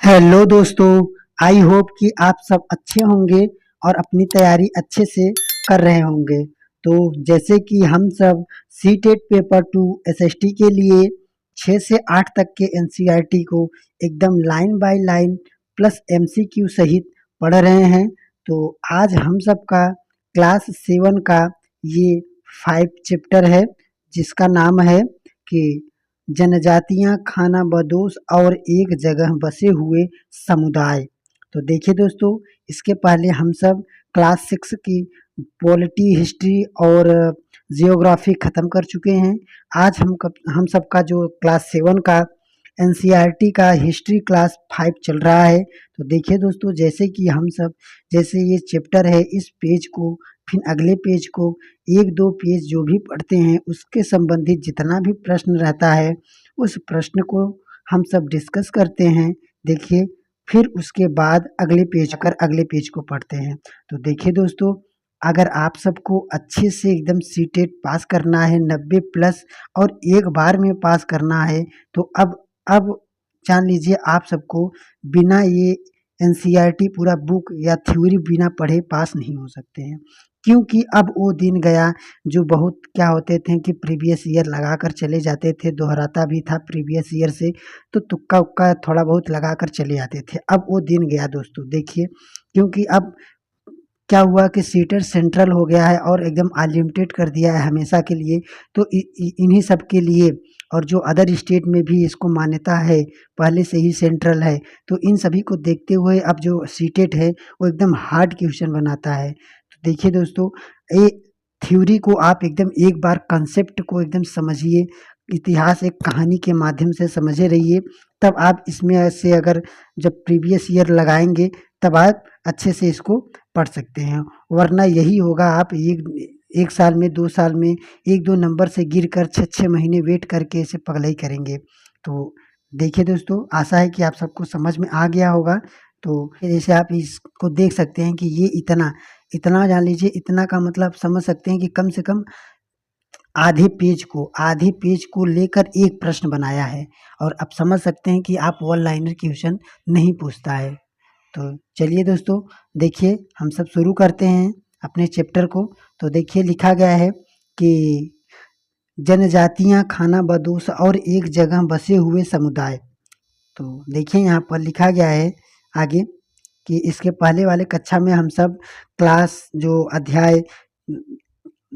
Hello दोस्तों। I hope कि आप सब अच्छे होंगे और अपनी तैयारी अच्छे से कर रहे होंगे। तो जैसे कि हम सब C TET paper to SST के लिए 6 से 8 तक के एनसीईआरटी को एकदम line by line plus MCQ सहित पढ़ रहे हैं। तो आज हम सब का क्लास 7 का ये 5 चैप्टर है, जिसका नाम है कि जनजातियां खानाबदोश और एक जगह बसे हुए समुदाय। तो देखिए दोस्तों, इसके पहले हम सब क्लास 6 की पॉलिटी, हिस्ट्री और जियोग्राफी ख़त्म कर चुके हैं। आज हम सबका जो क्लास 7 का एनसीईआरटी का हिस्ट्री क्लास 5 चल रहा है। तो देखिए दोस्तों, जैसे कि हम सब जैसे ये चैप्टर है, इस पेज को फिर अगले पेज को 1-2 पेज जो भी पढ़ते हैं उसके संबंधित जितना भी प्रश्न रहता है उस प्रश्न को हम सब डिस्कस करते हैं। देखिए, फिर उसके बाद अगले पेज को पढ़ते हैं। तो देखिए दोस्तों, अगर आप सबको अच्छे से एकदम सीटेट पास करना है 90 प्लस और एक बार में पास करना है, तो अब जान लीजिए आप सबको बिना ये एनसीईआरटी पूरा बुक या थ्योरी बिना पढ़े पास नहीं हो सकते हैं। क्योंकि अब वो दिन गया जो बहुत क्या होते थे कि प्रीवियस ईयर लगा कर चले जाते थे, दोहराता भी था प्रीवियस ईयर से, तो तुक्का उक्का थोड़ा बहुत लगा कर चले आते थे। अब वो दिन गया दोस्तों। देखिए, क्योंकि अब क्या हुआ कि सीटेट सेंट्रल हो गया है और एकदम अनलिमिटेड कर दिया है हमेशा के लिए। तो इन्हीं सब के लिए, और जो अदर स्टेट में भी इसको मान्यता है, पहले से ही सेंट्रल है, तो इन सभी को देखते हुए अब जो सीटेट है वो एकदम हार्ड क्वेश्चन बनाता है। तो देखिए दोस्तों, ये थ्योरी को आप एकदम एक बार कंसेप्ट को एकदम समझिए, इतिहास एक कहानी के माध्यम से समझे रहिए, तब आप इसमें से अगर जब प्रीवियस ईयर लगाएंगे तब आप अच्छे से इसको पढ़ सकते हैं। वरना यही होगा, आप एक साल में 2 साल में 1-2 नंबर से गिर कर 6-6 महीने वेट करके इसे पगलाई करेंगे। तो देखिए दोस्तों, आशा है कि आप सबको समझ में आ गया होगा। तो जैसे आप इसको देख सकते हैं कि ये इतना इतना जान लीजिए, इतना का मतलब समझ सकते हैं कि कम से कम आधे पेज को लेकर एक प्रश्न बनाया है। और अब समझ सकते हैं कि आप वन लाइनर क्वेश्चन नहीं पूछता है। तो चलिए दोस्तों, देखिए हम सब शुरू करते हैं अपने चैप्टर को। तो देखिए, लिखा गया है कि जनजातियां खानाबदोश और एक जगह बसे हुए समुदाय। तो देखिए, यहाँ पर लिखा गया है आगे कि इसके पहले वाले कक्षा में हम सब क्लास जो अध्याय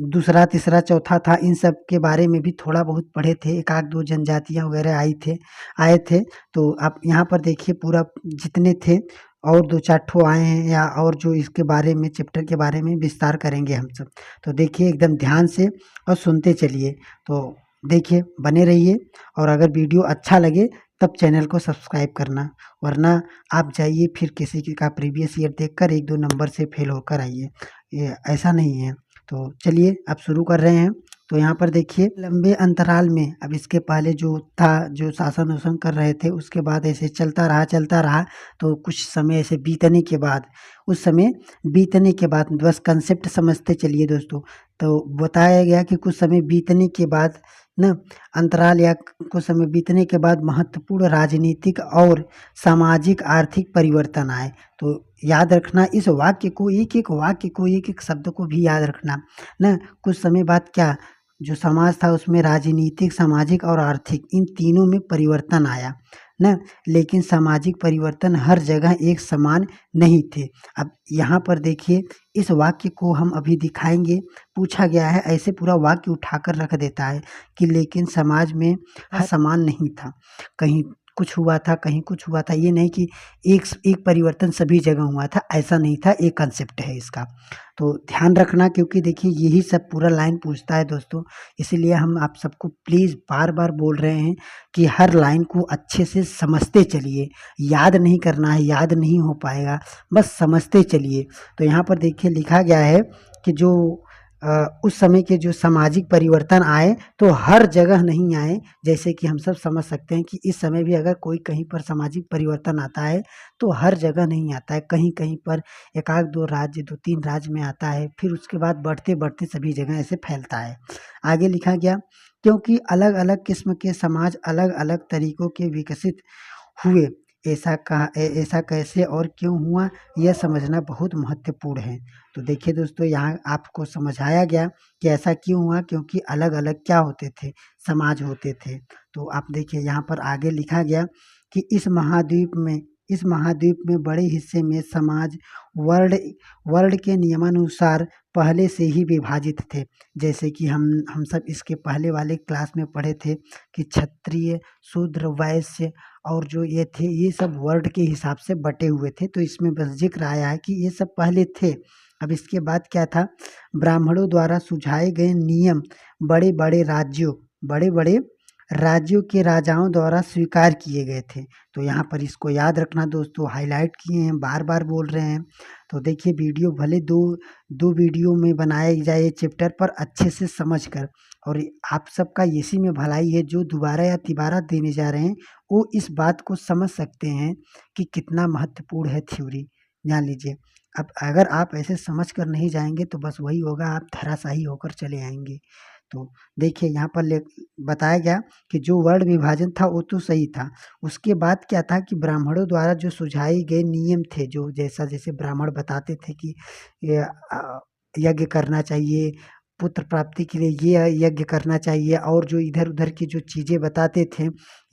दूसरा, तीसरा, चौथा था, इन सब के बारे में भी थोड़ा बहुत पढ़े थे। एक आध दो जनजातियाँ वगैरह आए थे। तो आप यहाँ पर देखिए, पूरा जितने थे और 2-4 ठो आए हैं, या और जो इसके बारे में चैप्टर के बारे में विस्तार करेंगे हम सब। तो देखिए एकदम ध्यान से और सुनते चलिए। तो देखिए, बने रहिए, और अगर वीडियो अच्छा लगे तब चैनल को सब्सक्राइब करना, वरना आप जाइए फिर किसी का प्रीवियस ईयर देखकर 1-2 नंबर से फेल होकर आइए। ये ऐसा नहीं है। तो चलिए अब शुरू कर रहे हैं। तो यहाँ पर देखिए, लंबे अंतराल में, अब इसके पहले जो था, जो शासन वासन कर रहे थे, उसके बाद ऐसे चलता रहा। तो कुछ समय ऐसे बीतने के बाद, उस समय बीतने के बाद बस कंसेप्ट समझते चलिए दोस्तों। तो बताया गया कि कुछ समय बीतने के बाद ना, अंतराल या कुछ समय बीतने के बाद महत्वपूर्ण राजनीतिक और सामाजिक आर्थिक परिवर्तन आए। तो याद रखना, इस वाक्य को, एक-एक वाक्य को, एक-एक शब्द को भी याद रखना ना। कुछ समय बाद क्या, जो समाज था उसमें राजनीतिक, सामाजिक और आर्थिक, इन तीनों में परिवर्तन आया ना। लेकिन सामाजिक परिवर्तन हर जगह एक समान नहीं थे। अब यहाँ पर देखिए, इस वाक्य को हम अभी दिखाएंगे। पूछा गया है, ऐसे पूरा वाक्य उठाकर रख देता है कि लेकिन समाज में समान नहीं था, कहीं कुछ हुआ था, कहीं कुछ हुआ था। ये नहीं कि एक परिवर्तन सभी जगह हुआ था, ऐसा नहीं था। एक कंसेप्ट है इसका, तो ध्यान रखना, क्योंकि देखिए यही सब पूरा लाइन पूछता है दोस्तों। इसीलिए हम आप सबको प्लीज़ बार बार बोल रहे हैं कि हर लाइन को अच्छे से समझते चलिए। याद नहीं करना है, याद नहीं हो पाएगा, बस समझते चलिए। तो यहाँ पर देखिए, लिखा गया है कि जो उस समय के जो सामाजिक परिवर्तन आए, तो हर जगह नहीं आए। जैसे कि हम सब समझ सकते हैं कि इस समय भी अगर कोई कहीं पर सामाजिक परिवर्तन आता है तो हर जगह नहीं आता है, कहीं कहीं पर 1-2 राज्य, 2-3 राज्य में आता है, फिर उसके बाद बढ़ते बढ़ते सभी जगह ऐसे फैलता है। आगे लिखा गया, क्योंकि अलग अलग किस्म के समाज अलग अलग तरीकों के विकसित हुए, ऐसा कैसे और क्यों हुआ, यह समझना बहुत महत्वपूर्ण है। तो देखिए दोस्तों, यहाँ आपको समझाया गया कि ऐसा क्यों हुआ, क्योंकि अलग अलग क्या होते थे, समाज होते थे। तो आप देखिए यहाँ पर आगे लिखा गया कि इस महाद्वीप में बड़े हिस्से में समाज वर्ल्ड वर्ल्ड के नियमानुसार पहले से ही विभाजित थे। जैसे कि हम सब इसके पहले वाले क्लास में पढ़े थे कि क्षत्रिय, शूद्र, वैश्य और जो ये थे, ये सब वर्ड के हिसाब से बटे हुए थे। तो इसमें बस जिक्र आया है कि ये सब पहले थे। अब इसके बाद क्या था, ब्राह्मणों द्वारा सुझाए गए नियम बड़े बड़े बड़े राज्यों के राजाओं द्वारा स्वीकार किए गए थे। तो यहाँ पर इसको याद रखना दोस्तों, हाईलाइट किए हैं, बार बार बोल रहे हैं। तो देखिए वीडियो भले दो दो वीडियो में बनाया जाए चैप्टर पर अच्छे से समझ कर, और आप सबका इसी में भलाई है, जो दोबारा या तिबारा देने जा रहे हैं वो इस बात को समझ सकते हैं कि कितना महत्वपूर्ण है थ्योरी। जान लीजिए, अब अगर आप ऐसे समझ कर नहीं जाएंगे तो बस वही होगा, आप धराशायी होकर चले आएंगे। तो देखिए यहाँ पर बताया गया कि जो वर्ण विभाजन था वो तो सही था। उसके बाद क्या था कि ब्राह्मणों द्वारा जो सुझाए गए नियम थे, जो जैसे ब्राह्मण बताते थे कि ये, यज्ञ करना चाहिए, पुत्र प्राप्ति के लिए ये यज्ञ करना चाहिए, और जो इधर उधर की जो चीज़ें बताते थे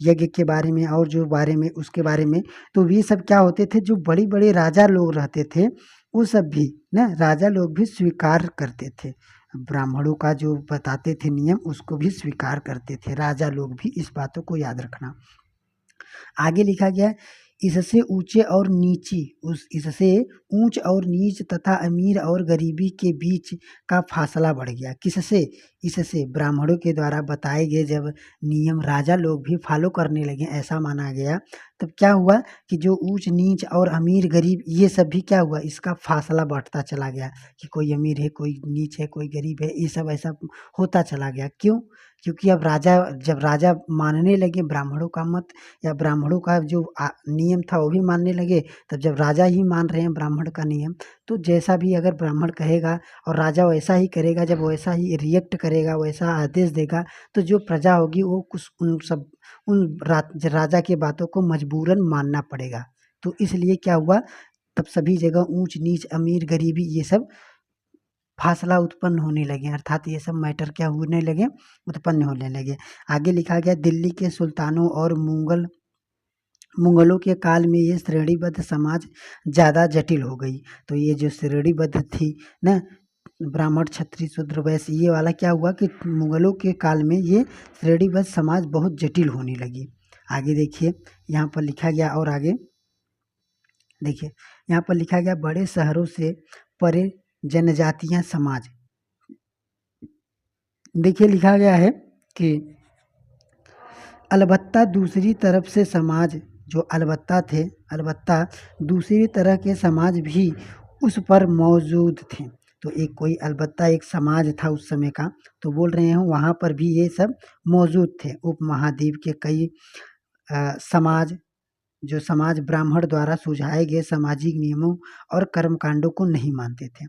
यज्ञ के बारे में और जो बारे में उसके बारे में, तो ये सब क्या होते थे, जो बड़े बड़े राजा लोग रहते थे वो सब भी ना, राजा लोग भी स्वीकार करते थे। ब्राह्मणों का जो बताते थे नियम उसको भी स्वीकार करते थे राजा लोग भी, इस बातों को याद रखना। आगे लिखा गया है, इससे ऊंच और नीच तथा अमीर और गरीबी के बीच का फासला बढ़ गया। किससे? इससे ब्राह्मणों के द्वारा बताए गए जब नियम राजा लोग भी फॉलो करने लगे, ऐसा माना गया, तब क्या हुआ कि जो ऊंच नीच और अमीर गरीब ये सब भी क्या हुआ, इसका फासला बढ़ता चला गया कि कोई अमीर है, कोई नीच है, कोई गरीब है, ये सब ऐसा होता चला गया। क्यों? क्योंकि अब जब राजा मानने लगे ब्राह्मणों का मत, या ब्राह्मणों का जो नियम था वो भी मानने लगे, तब जब राजा ही मान रहे हैं ब्राह्मण का नियम, तो जैसा भी अगर ब्राह्मण कहेगा और राजा वैसा ही करेगा, जब वैसा ही रिएक्ट करेगा, वैसा आदेश देगा, तो जो प्रजा होगी वो कुछ राजा की बातों को मजबूरन मानना पड़ेगा। तो इसलिए क्या हुआ, तब सभी जगह ऊंच नीच अमीर गरीबी ये सब फासला उत्पन्न होने लगे, अर्थात ये सब मैटर क्या होने लगे, उत्पन्न होने लगे। आगे लिखा गया, दिल्ली के सुल्तानों और मुगलों के काल में ये श्रेणीबद्ध समाज ज़्यादा जटिल हो गई। तो ये जो श्रेणीबद्ध थी ना, ब्राह्मण क्षत्रिय शूद्र वैश्य, ये वाला क्या हुआ कि मुगलों के काल में ये श्रेणीबद्ध समाज बहुत जटिल होने लगी। आगे देखिए यहाँ पर लिखा गया, और आगे देखिए यहाँ पर लिखा गया, बड़े शहरों से परे जनजातियां समाज। देखिए लिखा गया है कि अलबत्ता दूसरी तरफ से समाज, जो अलबत्ता दूसरी तरह के समाज भी उस पर मौजूद थे। तो एक समाज था उस समय का, तो बोल रहे हैं वहाँ पर भी ये सब मौजूद थे। उपमहाद्वीप के कई समाज, जो समाज ब्राह्मण द्वारा सुझाए गए सामाजिक नियमों और कर्मकांडों को नहीं मानते थे।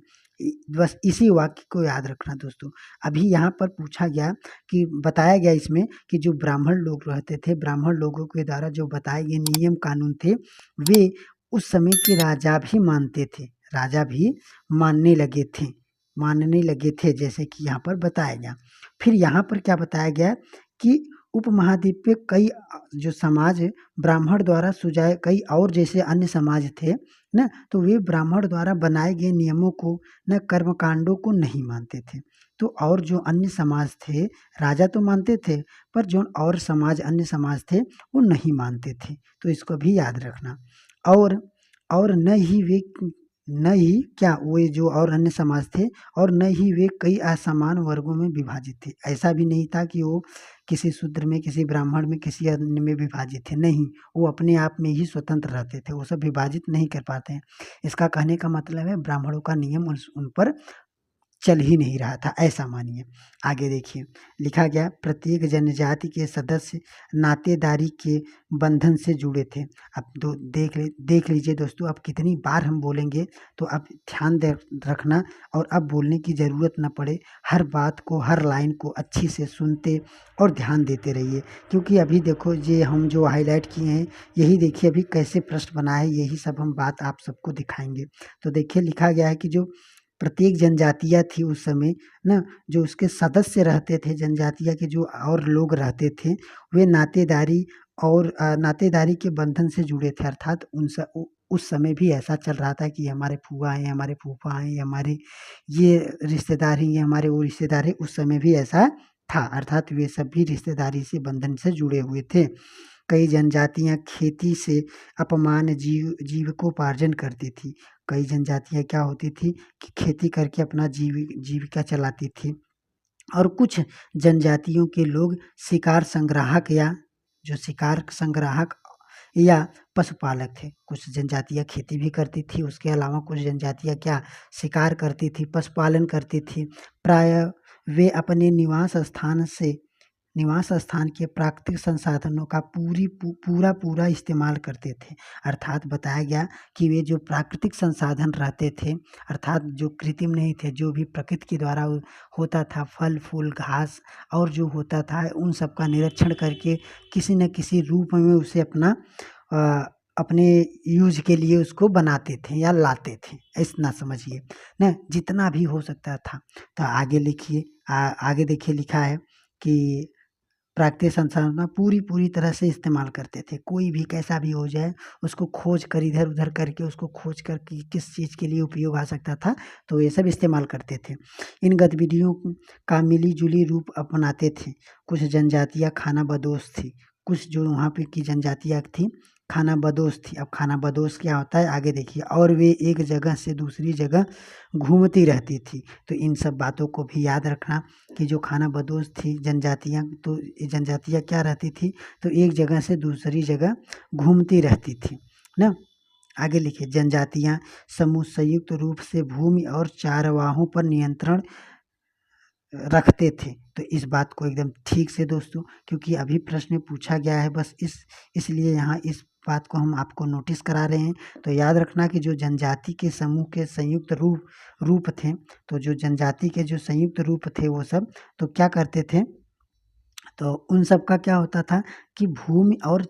बस इसी वाक्य को याद रखना दोस्तों। अभी यहाँ पर पूछा गया कि बताया गया इसमें कि जो ब्राह्मण लोग रहते थे, ब्राह्मण लोगों के द्वारा जो बताए गए नियम कानून थे, वे उस समय के राजा भी मानते थे, राजा भी मानने लगे थे, जैसे कि यहाँ पर बताया गया। फिर यहाँ पर क्या बताया गया कि उपमहाद्वीप पे कई जो समाज ब्राह्मण द्वारा सुझाए, कई और जैसे अन्य समाज थे ना, तो वे ब्राह्मण द्वारा बनाए गए नियमों को न कर्मकांडों को नहीं मानते थे। तो और जो अन्य समाज थे, राजा तो मानते थे, पर जो और अन्य समाज थे वो नहीं मानते थे। तो इसको भी याद रखना। और न ही क्या वो जो और अन्य समाज थे, और न ही वे कई असमान वर्गों में विभाजित थे। ऐसा भी नहीं था कि वो किसी शूद्र में, किसी ब्राह्मण में, किसी अन्य में विभाजित थे, नहीं, वो अपने आप में ही स्वतंत्र रहते थे, वो सब विभाजित नहीं कर पाते हैं। इसका कहने का मतलब है ब्राह्मणों का नियम उन पर चल ही नहीं रहा था, ऐसा मानिए। आगे देखिए लिखा गया, प्रत्येक जनजाति के सदस्य नातेदारी के बंधन से जुड़े थे। अब देख लीजिए दोस्तों, अब कितनी बार हम बोलेंगे, तो अब ध्यान दे रखना, और अब बोलने की ज़रूरत ना पड़े, हर बात को, हर लाइन को अच्छी से सुनते और ध्यान देते रहिए। क्योंकि अभी देखो, ये हम जो हाईलाइट किए हैं, यही देखिए अभी कैसे प्रश्न बना है, यही सब हम बात आप सबको दिखाएंगे। तो देखिए लिखा गया है कि जो प्रत्येक जनजातियाँ थी उस समय ना, जो उसके सदस्य रहते थे, जनजातियाँ के जो और लोग रहते थे, वे नातेदारी और नातेदारी के बंधन से जुड़े थे। अर्थात उस समय भी ऐसा चल रहा था कि हमारे फूफा हैं, हमारे फूफा हैं, हमारे ये रिश्तेदार हैं, ये हमारे वो रिश्तेदार हैं, उस समय भी ऐसा था। अर्थात वे सब भी रिश्तेदारी से बंधन से जुड़े हुए थे। कई जनजातियाँ खेती से अपमान जीविकोपार्जन करती थी। कई जनजातियाँ क्या होती थी कि खेती करके अपना जीविका चलाती थी। और कुछ जनजातियों के लोग शिकार संग्राहक या पशुपालक थे। कुछ जनजातियाँ खेती भी करती थी, उसके अलावा कुछ जनजातियाँ क्या शिकार करती थी, पशुपालन करती थी। प्रायः वे अपने निवास स्थान के प्राकृतिक संसाधनों का पूरा इस्तेमाल करते थे। अर्थात बताया गया कि वे जो प्राकृतिक संसाधन रहते थे, अर्थात जो कृत्रिम नहीं थे, जो भी प्रकृति के द्वारा होता था, फल फूल घास और जो होता था, उन सब का निरीक्षण करके किसी न किसी रूप में उसे अपने यूज के लिए उसको बनाते थे या लाते थे, इतना समझिए ना, जितना भी हो सकता था। तो आगे लिखिए, आगे देखिए लिखा है कि प्राकृतिक संसाधन पूरी तरह से इस्तेमाल करते थे। कोई भी कैसा भी हो जाए, उसको खोज कर इधर उधर करके उसको खोज कर कि किस चीज़ के लिए उपयोग आ सकता था, तो ये सब इस्तेमाल करते थे। इन गतिविधियों का मिली जुली रूप अपनाते थे। कुछ जनजातियाँ खानाबदोश थी, कुछ जो वहाँ पे की जनजातियाँ थी खानाबदोश थी। अब खानाबदोश क्या होता है आगे देखिए। और वे एक जगह से दूसरी जगह घूमती रहती थी। तो इन सब बातों को भी याद रखना कि जो खानाबदोश थी जनजातियाँ, तो ये जनजातियाँ क्या रहती थी, तो एक जगह से दूसरी जगह घूमती रहती थी ना। आगे लिखिए, जनजातियाँ समूह संयुक्त रूप से भूमि और चारवाहों पर नियंत्रण रखते थे। तो इस बात को एकदम ठीक से दोस्तों, क्योंकि अभी प्रश्न पूछा गया है, बस इसलिए यहाँ इस बात को हम आपको नोटिस करा रहे हैं। तो याद रखना कि जो जनजाति के समूह के संयुक्त रूप थे, तो जो जनजाति के जो संयुक्त रूप थे वो सब तो क्या करते थे, तो उन सब का क्या होता था कि भूमि और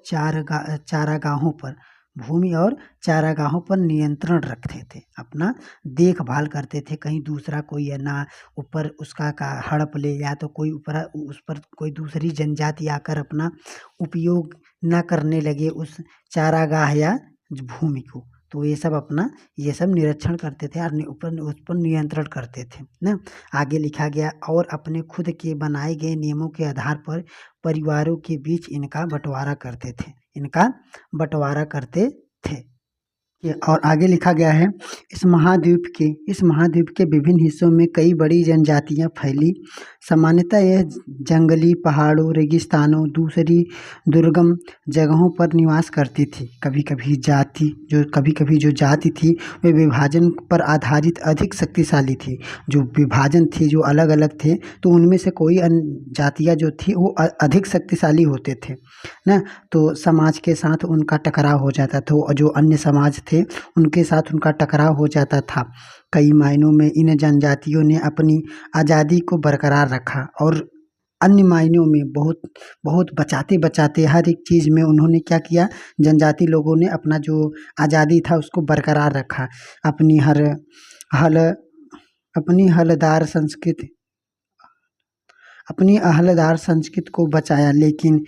चारागाहों पर नियंत्रण रखते थे, अपना देखभाल करते थे। कहीं दूसरा कोई है ना ऊपर उसका का हड़प ले, या तो कोई ऊपर उस पर कोई दूसरी जनजाति आकर अपना उपयोग ना करने लगे उस चारागाह या भूमि को। तो ये सब निरीक्षण करते थे और उस पर नियंत्रण करते थे ना। आगे लिखा गया, और अपने खुद के बनाए गए नियमों के आधार पर परिवारों के बीच इनका बंटवारा करते थे। और आगे लिखा गया है, इस महाद्वीप के विभिन्न हिस्सों में कई बड़ी जनजातियां फैली। सामान्यतः यह जंगली पहाड़ों, रेगिस्तानों, दूसरी दुर्गम जगहों पर निवास करती थी। कभी कभी जो जाति थी वे विभाजन पर आधारित अधिक शक्तिशाली थी। जो विभाजन थी, जो अलग अलग थे, तो उनमें से कोई जातियाँ जो थी वो अधिक शक्तिशाली होते थे ना। तो समाज के साथ उनका टकराव हो जाता था, और जो अन्य समाज थे उनके साथ उनका टकराव हो जाता था। कई मायनों में इन जनजातियों ने अपनी आज़ादी को बरकरार रखा, और अन्य मायनों में बहुत बचाते हर एक चीज़ में उन्होंने क्या किया, जनजाति लोगों ने अपना जो आज़ादी था उसको बरकरार रखा। अपनी हलदार संस्कृति को बचाया। लेकिन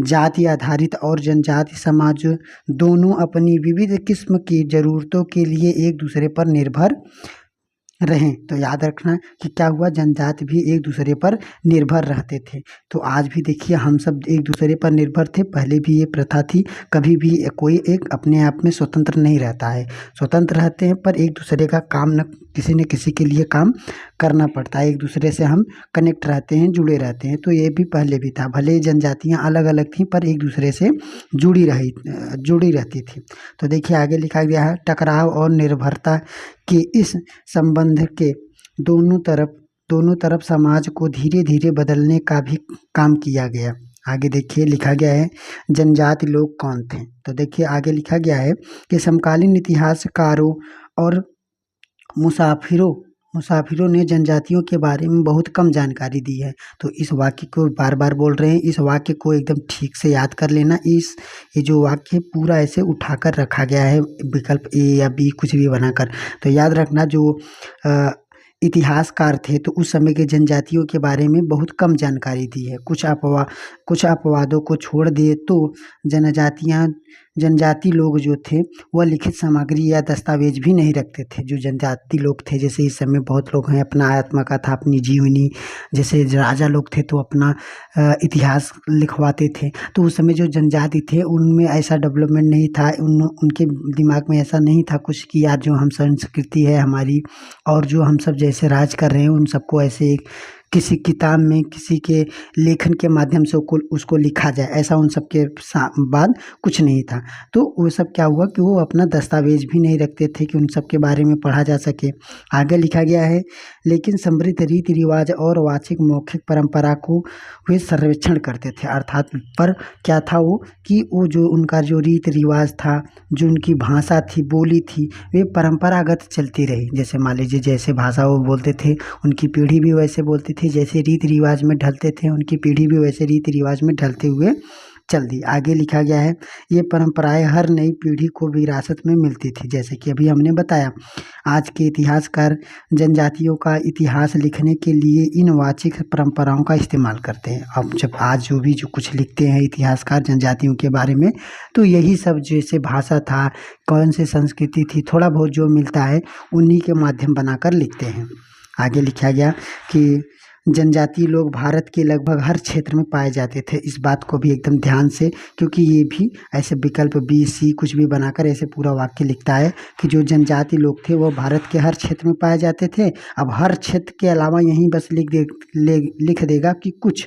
जाति आधारित और जनजाति समाज दोनों अपनी विविध किस्म की ज़रूरतों के लिए एक दूसरे पर निर्भर रहें। तो याद रखना कि क्या हुआ, जनजाति भी एक दूसरे पर निर्भर रहते थे। तो आज भी देखिए हम सब एक दूसरे पर निर्भर थे, पहले भी ये प्रथा थी। कभी भी कोई एक अपने आप में स्वतंत्र नहीं रहता है, स्वतंत्र रहते हैं पर एक दूसरे का काम न किसी के लिए काम करना पड़ता है। एक दूसरे से हम कनेक्ट रहते हैं, जुड़े रहते हैं। तो ये भी पहले भी था, भले जनजातियाँ अलग अलग थीं पर एक दूसरे से जुड़ी रहती थी। तो देखिए आगे लिखा गया है, टकराव और निर्भरता के इस संबंध के दोनों तरफ समाज को धीरे धीरे बदलने का भी काम किया गया। आगे देखिए लिखा गया है जनजाति लोग कौन थे। तो देखिए आगे लिखा गया है कि समकालीन इतिहासकारों और मुसाफिरों मुसाफिरों ने जनजातियों के बारे में बहुत कम जानकारी दी है। तो इस वाक्य को बार बार बोल रहे हैं, इस वाक्य को एकदम ठीक से याद कर लेना। ये जो वाक्य है पूरा ऐसे उठाकर रखा गया है विकल्प ए या बी कुछ भी बनाकर। तो याद रखना जो अ, इतिहासकार थे तो उस समय के जनजातियों के बारे में बहुत कम जानकारी दी है। कुछ अपवादों को छोड़ दिए तो जनजातियाँ जनजाति लोग जो थे वह लिखित सामग्री या दस्तावेज भी नहीं रखते थे। जो जनजाति लोग थे जैसे इस समय बहुत लोग हैं अपना आत्मकथा अपनी जीवनी, जैसे राजा लोग थे तो अपना इतिहास लिखवाते थे। तो उस समय जो जनजाति थे उनमें ऐसा डेवलपमेंट नहीं था, उनके दिमाग में ऐसा नहीं था कुछ कि यार जो हम संस्कृति है हमारी और जो हम सब जैसे राज कर रहे हैं उन सबको ऐसे एक किसी किताब में किसी के लेखन के माध्यम से उसको लिखा जाए, ऐसा उन सब के बाद कुछ नहीं था। तो वो सब क्या हुआ कि वो अपना दस्तावेज भी नहीं रखते थे कि उन सब के बारे में पढ़ा जा सके। आगे लिखा गया है लेकिन समृद्ध रीति रिवाज और वाचिक मौखिक परंपरा को वे सर्वेक्षण करते थे। अर्थात पर क्या था वो कि वो जो उनका जो रीति रिवाज था, जो उनकी भाषा थी, बोली थी, वे परंपरागत चलती रही। जैसे मान लीजिए जैसे भाषा वो बोलते थे उनकी पीढ़ी भी वैसे बोलती थी, जैसे रीति रिवाज में ढलते थे उनकी पीढ़ी भी वैसे रीति रिवाज में ढलते हुए चल दी। आगे लिखा गया है ये परंपराएं हर नई पीढ़ी को विरासत में मिलती थी। जैसे कि अभी हमने बताया आज के इतिहासकार जनजातियों का इतिहास लिखने के लिए इन वाचिक परंपराओं का इस्तेमाल करते हैं। अब जब आज जो भी जो कुछ लिखते हैं इतिहासकार जनजातियों के बारे में तो यही सब जैसे भाषा था, कौन सी संस्कृति थी, थोड़ा बहुत जो मिलता है उन्हीं के माध्यम बनाकर लिखते हैं। आगे लिखा गया कि जनजातीय लोग भारत के लगभग हर क्षेत्र में पाए जाते थे। इस बात को भी एकदम ध्यान से, क्योंकि ये भी ऐसे विकल्प बी सी कुछ भी बनाकर ऐसे पूरा वाक्य लिखता है कि जो जनजाति लोग थे वो भारत के हर क्षेत्र में पाए जाते थे। अब हर क्षेत्र के अलावा यहीं बस लिख देगा कि कुछ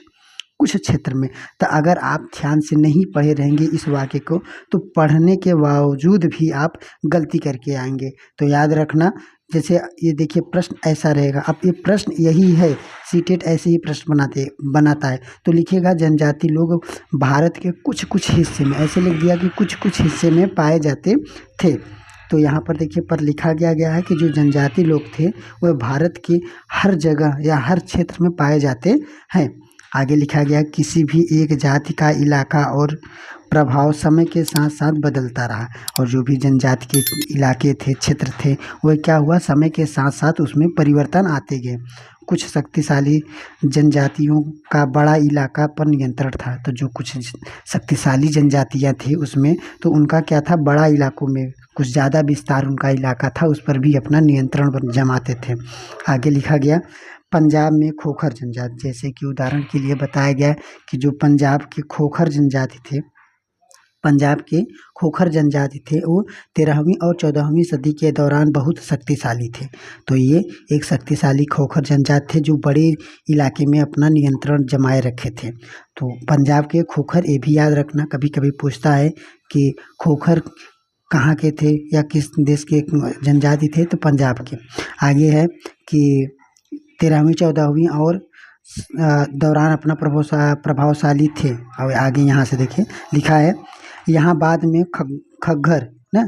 कुछ क्षेत्र में। तो अगर आप ध्यान से नहीं पढ़े रहेंगे इस वाक्य को तो पढ़ने के बावजूद भी आप गलती करके आएंगे। तो याद रखना जैसे ये देखिए प्रश्न ऐसा रहेगा। अब ये प्रश्न यही है, सीटेट ऐसे ही प्रश्न बनाता है। तो लिखिएगा जनजाति लोग भारत के कुछ कुछ हिस्से में, ऐसे लिख दिया कि कुछ कुछ हिस्से में पाए जाते थे। तो यहाँ पर देखिए पर लिखा गया है कि जो जनजाति लोग थे वह भारत की हर जगह या हर क्षेत्र में पाए जाते हैं। आगे लिखा गया किसी भी एक जाति का इलाका और प्रभाव समय के साथ साथ बदलता रहा। और जो भी जनजाति के इलाके थे, क्षेत्र थे, वह क्या हुआ समय के साथ साथ उसमें परिवर्तन आते गए। कुछ शक्तिशाली जनजातियों का बड़ा इलाका पर नियंत्रण था। तो जो कुछ शक्तिशाली जनजातियां थी उसमें तो उनका क्या था, बड़ा इलाकों में कुछ ज़्यादा विस्तार उनका इलाका था, उस पर भी अपना नियंत्रण जमाते थे। आगे लिखा गया पंजाब में खोखर जनजाति, जैसे कि उदाहरण के लिए बताया गया कि जो पंजाब के खोखर जनजाति थे, पंजाब के खोखर जनजाति थे वो 13वीं और 14वीं सदी के दौरान बहुत शक्तिशाली थे। तो ये एक शक्तिशाली खोखर जनजाति थे जो बड़े इलाके में अपना नियंत्रण जमाए रखे थे। तो पंजाब के खोखर, ये भी याद रखना, कभी कभी पूछता है कि खोखर कहाँ के थे या किस देश के जनजाति थे, तो पंजाब के। आगे है कि 13वीं 14वीं और दौरान अपना प्रभावशाली थे। और आगे यहाँ से देखिए लिखा है यहाँ बाद में खग्गर ना,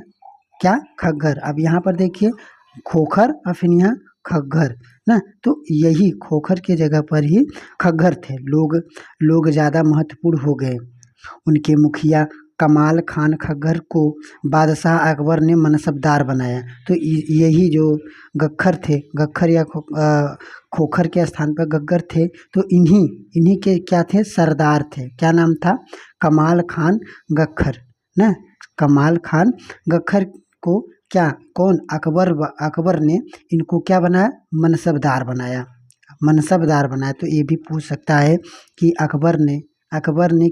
क्या खग्गर। अब यहाँ पर देखिए खोखर और फिर यहाँ खग्गर ना, तो यही खोखर के जगह पर ही खग्गर थे। लोग ज़्यादा महत्वपूर्ण हो गए। उनके मुखिया कमाल खान खग्गर को बादशाह अकबर ने मनसबदार बनाया। तो यही जो गख्खर थे, गख्खर या खोखर के स्थान पर गग्गर थे, तो इन्हीं के क्या थे, सरदार थे। क्या नाम था, कमाल खान गख्खर ना। कमाल खान गख्खर को क्या, कौन, अकबर ने इनको क्या बनाया, मनसबदार बनाया, मनसबदार बनाया। तो ये भी पूछ सकता है कि अकबर ने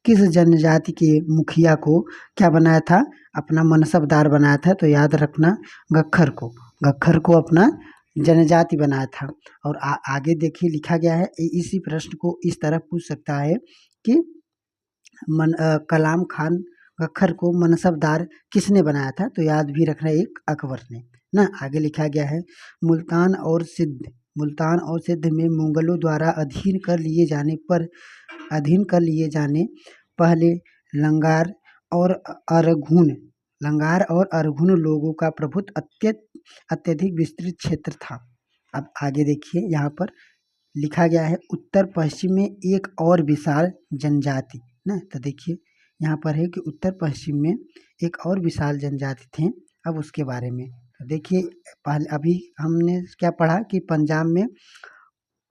किस जनजाति के मुखिया को क्या बनाया था, अपना मनसबदार बनाया था। तो याद रखना गख्खर को अपना जनजाति बनाया था। और आगे देखिए लिखा गया है, इसी प्रश्न को इस तरह पूछ सकता है कि कलाम खान गख्खर को मनसबदार किसने बनाया था। तो याद भी रखना एक अकबर ने ना। आगे लिखा गया है मुल्तान और सिंध में मुगलों द्वारा अधीन कर लिए जाने पहले लंगार और अरघुन लोगों का प्रभुत्व अत्यधिक विस्तृत क्षेत्र था। अब आगे देखिए, यहाँ पर लिखा गया है उत्तर पश्चिम में एक और विशाल जनजाति ना। तो देखिए यहाँ पर है कि उत्तर पश्चिम में एक और विशाल जनजाति थे। अब उसके बारे में तो देखिए, पहले अभी हमने क्या पढ़ा कि पंजाब में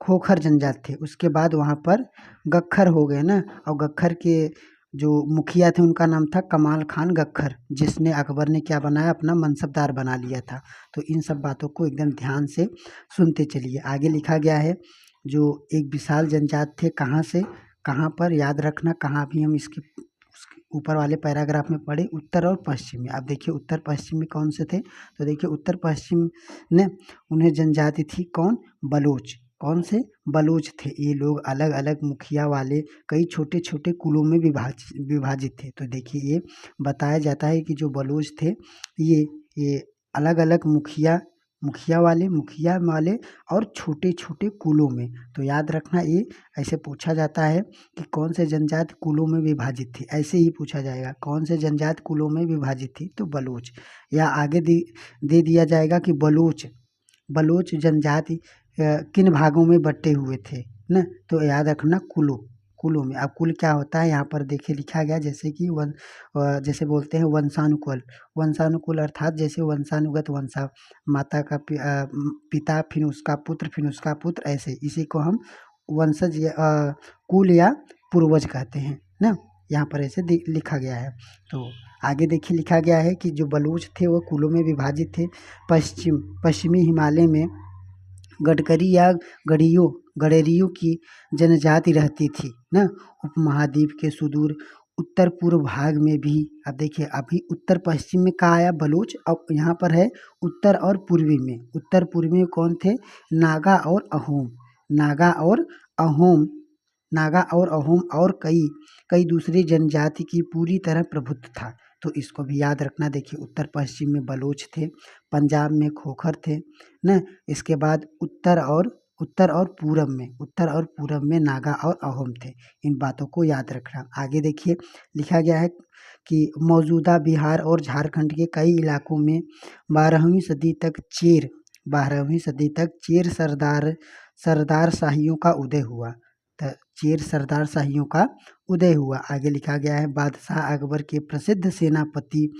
खोखर जनजाति थे, उसके बाद वहाँ पर गख्खर हो गए ना। और गख्खर के जो मुखिया थे उनका नाम था कमाल खान गख्खर, जिसने अकबर ने क्या बनाया, अपना मनसबदार बना लिया था। तो इन सब बातों को एकदम ध्यान से सुनते चलिए। आगे लिखा गया है जो एक विशाल जनजाति थे, कहाँ से कहाँ पर, याद रखना, कहाँ भी हम उसके ऊपर वाले पैराग्राफ में पढ़े, उत्तर और पश्चिम में। अब देखिए उत्तर पश्चिम में कौन से थे, तो देखिए उत्तर पश्चिम ने उन्हें जनजाति थी कौन, बलोच। कौन से, बलोच थे। ये लोग अलग अलग मुखिया वाले कई छोटे छोटे कुलों में विभाजित थे। तो देखिए ये बताया जाता है कि जो बलोच थे ये अलग अलग मुखिया वाले और छोटे छोटे कुलों में। तो याद रखना, ये ऐसे पूछा जाता है कि कौन से जनजाति कुलों में विभाजित थी, ऐसे ही पूछा जाएगा कौन से जनजाति कुलों में विभाजित थी, तो बलोच। या आगे दे दिया जाएगा कि बलोच जनजाति किन भागों में बटे हुए थे ना। तो याद रखना कुलों में। अब कुल क्या होता है, यहाँ पर देखिए लिखा गया, जैसे कि जैसे बोलते हैं वंशानुकुल अर्थात जैसे वंशानुगत वंशा, माता का पिता, फिर उसका पुत्र, ऐसे इसी को हम वंशज कुल या पूर्वज कहते हैं ना। यहाँ पर ऐसे लिखा गया है। तो आगे देखिए लिखा गया है कि जो बलूच थे वो कुलों में विभाजित थे। पश्चिमी हिमालय में गडकरी या गडेरियों की जनजाति रहती थी ना। उपमहाद्वीप के सुदूर उत्तर पूर्व भाग में भी, अब देखिए अभी उत्तर पश्चिम में कहा आया बलूच, अब यहाँ पर है उत्तर और पूर्वी में। उत्तर पूर्वी में कौन थे, नागा और अहोम और कई दूसरी जनजाति की पूरी तरह प्रभुत्व था। तो इसको भी याद रखना। देखिए उत्तर पश्चिम में बलोच थे, पंजाब में खोखर थे ना। इसके बाद उत्तर और पूरब में नागा और अहोम थे। इन बातों को याद रखना। आगे देखिए लिखा गया है कि मौजूदा बिहार और झारखंड के कई इलाकों में 12वीं सदी तक चेर सरदार शाहियों का उदय हुआ। आगे लिखा गया है बादशाह अकबर के प्रसिद्ध सेनापति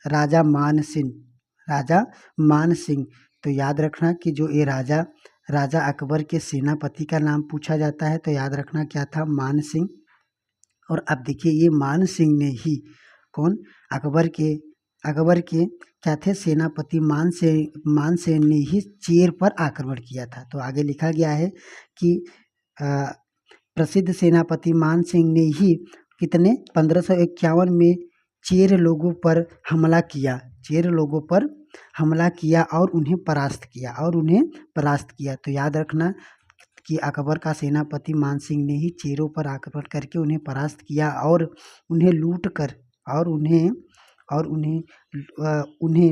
राजा मान सिंह। तो याद रखना कि जो ये राजा अकबर के सेनापति का नाम पूछा जाता है, तो याद रखना क्या था, मान सिंह। और अब देखिए ये मान सिंह ने ही कौन, अकबर के क्या थे, सेनापति मान सेन ने ही चेर पर आक्रमण किया था। तो आगे लिखा गया है कि प्रसिद्ध सेनापति मान सिंह ने ही 1551 में चेर लोगों पर हमला किया और उन्हें परास्त किया। तो याद रखना कि अकबर का सेनापति मान सिंह ने ही चेरों पर आक्रमण करके उन्हें परास्त किया और उन्हें